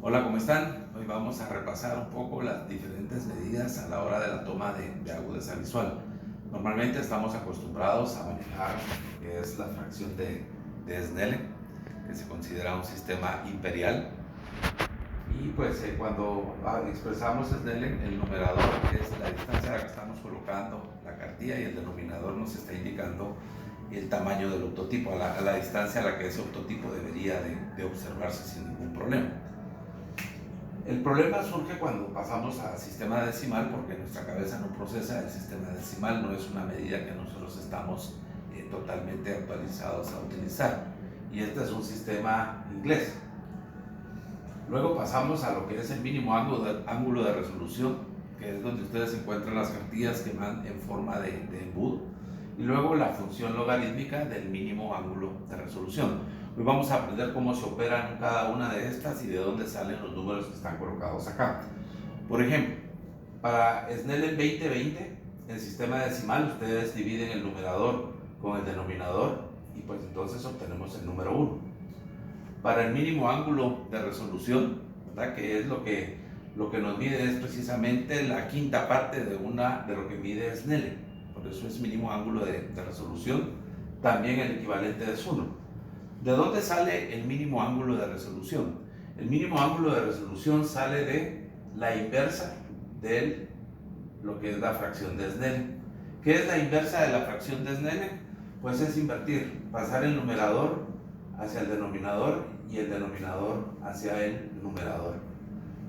Hola, ¿cómo están? Hoy vamos a repasar un poco las diferentes medidas a la hora de la toma de agudeza visual. Normalmente estamos acostumbrados a manejar lo que es la fracción de Snellen, que se considera un sistema imperial. Y pues cuando expresamos Snellen, el numerador es la distancia a la que estamos colocando la cartilla y el denominador nos está indicando el tamaño del octotipo, a la distancia a la que ese octotipo debería de observarse sin ningún problema. El problema surge cuando pasamos a sistema decimal, porque nuestra cabeza no procesa el sistema decimal, no es una medida que nosotros estamos totalmente actualizados a utilizar. Y este es un sistema inglés. Luego pasamos a lo que es el mínimo ángulo de resolución, que es donde ustedes encuentran las cartillas que van en forma de embudo. Y luego la función logarítmica del mínimo ángulo de resolución. Hoy vamos a aprender cómo se operan cada una de estas y de dónde salen los números que están colocados acá. Por ejemplo, para Snellen 2020, en sistema decimal, ustedes dividen el numerador con el denominador y pues entonces obtenemos el número 1. Para el mínimo ángulo de resolución, ¿verdad? Que es lo que nos mide es precisamente la quinta parte de lo que mide Snellen. Por eso es mínimo ángulo de resolución. También el equivalente es 1. ¿De dónde sale el mínimo ángulo de resolución? El mínimo ángulo de resolución sale de la inversa de lo que es la fracción de Snellen. ¿Qué es la inversa de la fracción de Snellen? Pues es invertir, pasar el numerador hacia el denominador y el denominador hacia el numerador.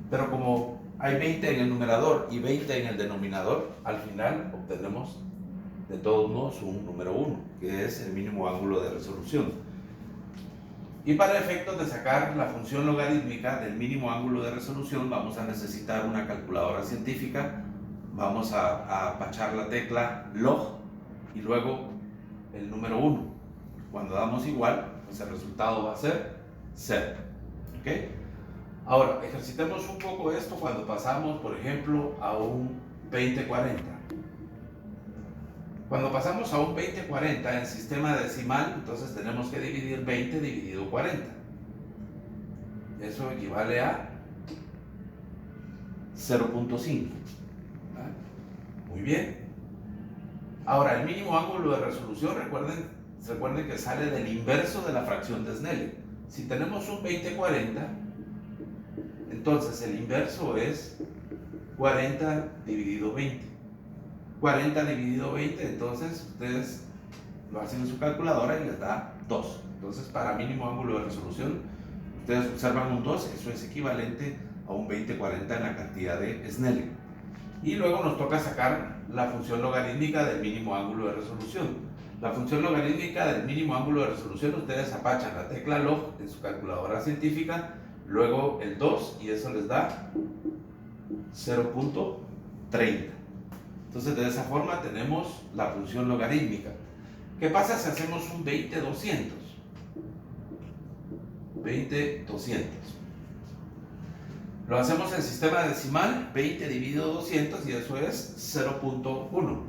Pero como hay 20 en el numerador y 20 en el denominador, al final obtenemos de todos modos un número 1, que es el mínimo ángulo de resolución. Y para efectos de sacar la función logarítmica del mínimo ángulo de resolución vamos a necesitar una calculadora científica. Vamos a pachar la tecla log y luego el número 1. Cuando damos igual, pues el resultado va a ser 0. ¿Okay? Ahora, ejercitemos un poco esto cuando pasamos, por ejemplo, a un 2040. Cuando pasamos a un 2040 en sistema decimal, entonces tenemos que dividir 20 dividido 40. Eso equivale a 0.5. Muy bien. Ahora, el mínimo ángulo de resolución, recuerden que sale del inverso de la fracción de Snellen. Si tenemos un 2040, entonces el inverso es 40 dividido 20. 40 dividido 20, entonces ustedes lo hacen en su calculadora y les da 2. Entonces, para mínimo ángulo de resolución, ustedes observan un 2, eso es equivalente a un 2040 en la cantidad de Snellen. Y luego nos toca sacar la función logarítmica del mínimo ángulo de resolución. La función logarítmica del mínimo ángulo de resolución, ustedes apachan la tecla log en su calculadora científica, luego el 2 y eso les da 0.30. Entonces, de esa forma tenemos la función logarítmica. ¿Qué pasa si hacemos un 20-200? 20-200. Lo hacemos en sistema decimal, 20 dividido 200 y eso es 0.1.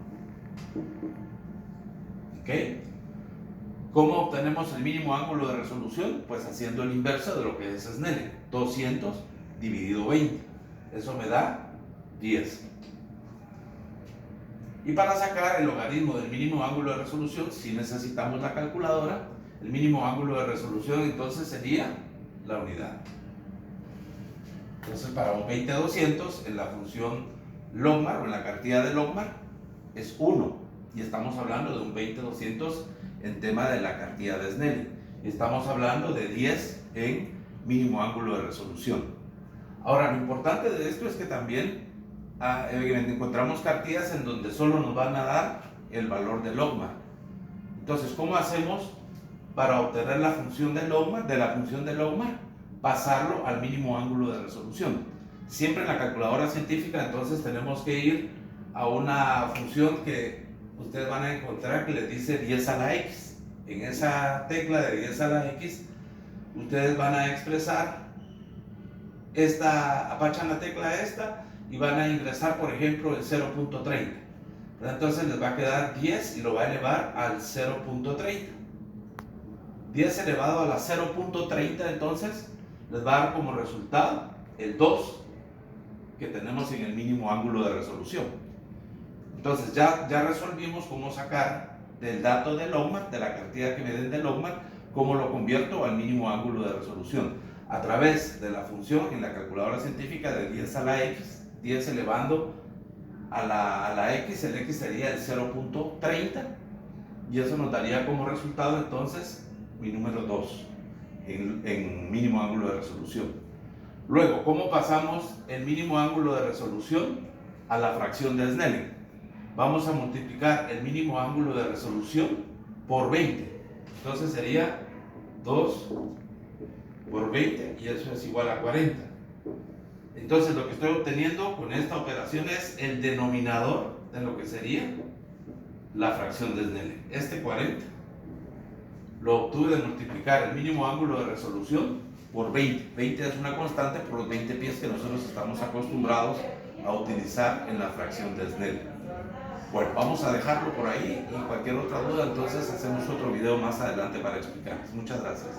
¿Ok? ¿Cómo obtenemos el mínimo ángulo de resolución? Pues haciendo el inverso de lo que es Snellen. 200 dividido 20. Eso me da 10. Y para sacar el logaritmo del mínimo ángulo de resolución, si necesitamos la calculadora, el mínimo ángulo de resolución entonces sería la unidad. Entonces, para un 20-200, en la función logmar o en la cartilla de logmar es 1. Y estamos hablando de un 20-200 en tema de la cartilla de Snellen. Y estamos hablando de 10 en mínimo ángulo de resolución. Ahora, lo importante de esto es que también encontramos cartillas en donde solo nos van a dar el valor de logmar. Entonces, ¿cómo hacemos para obtener la función de logmar? De la función de logmar, pasarlo al mínimo ángulo de resolución. Siempre en la calculadora científica, entonces tenemos que ir a una función que ustedes van a encontrar que les dice 10 a la x. En esa tecla de 10 a la x, ustedes van a expresar apachan la tecla esta y van a ingresar, por ejemplo, el 0.30. Entonces les va a quedar 10 y lo va a elevar al 0.30. 10 elevado a la 0.30, entonces les va a dar como resultado el 2 que tenemos en el mínimo ángulo de resolución. Entonces ya resolvimos cómo sacar del dato de logMAR, de la cantidad que me den de logMAR, cómo lo convierto al mínimo ángulo de resolución a través de la función en la calculadora científica de 10 a la x, 10 elevando a la x, el x sería el 0.30 y eso nos daría como resultado entonces mi número 2 en mínimo ángulo de resolución. Luego, ¿cómo pasamos el mínimo ángulo de resolución a la fracción de Snellen? Vamos a multiplicar el mínimo ángulo de resolución por 20. Entonces sería 2 por 20 y eso es igual a 40. Entonces lo que estoy obteniendo con esta operación es el denominador de lo que sería la fracción de Snellen. Este 40 lo obtuve de multiplicar el mínimo ángulo de resolución por 20. 20 es una constante por los 20 pies que nosotros estamos acostumbrados a utilizar en la fracción de Snellen. Bueno, vamos a dejarlo por ahí y cualquier otra duda entonces hacemos otro video más adelante para explicarles. Muchas gracias.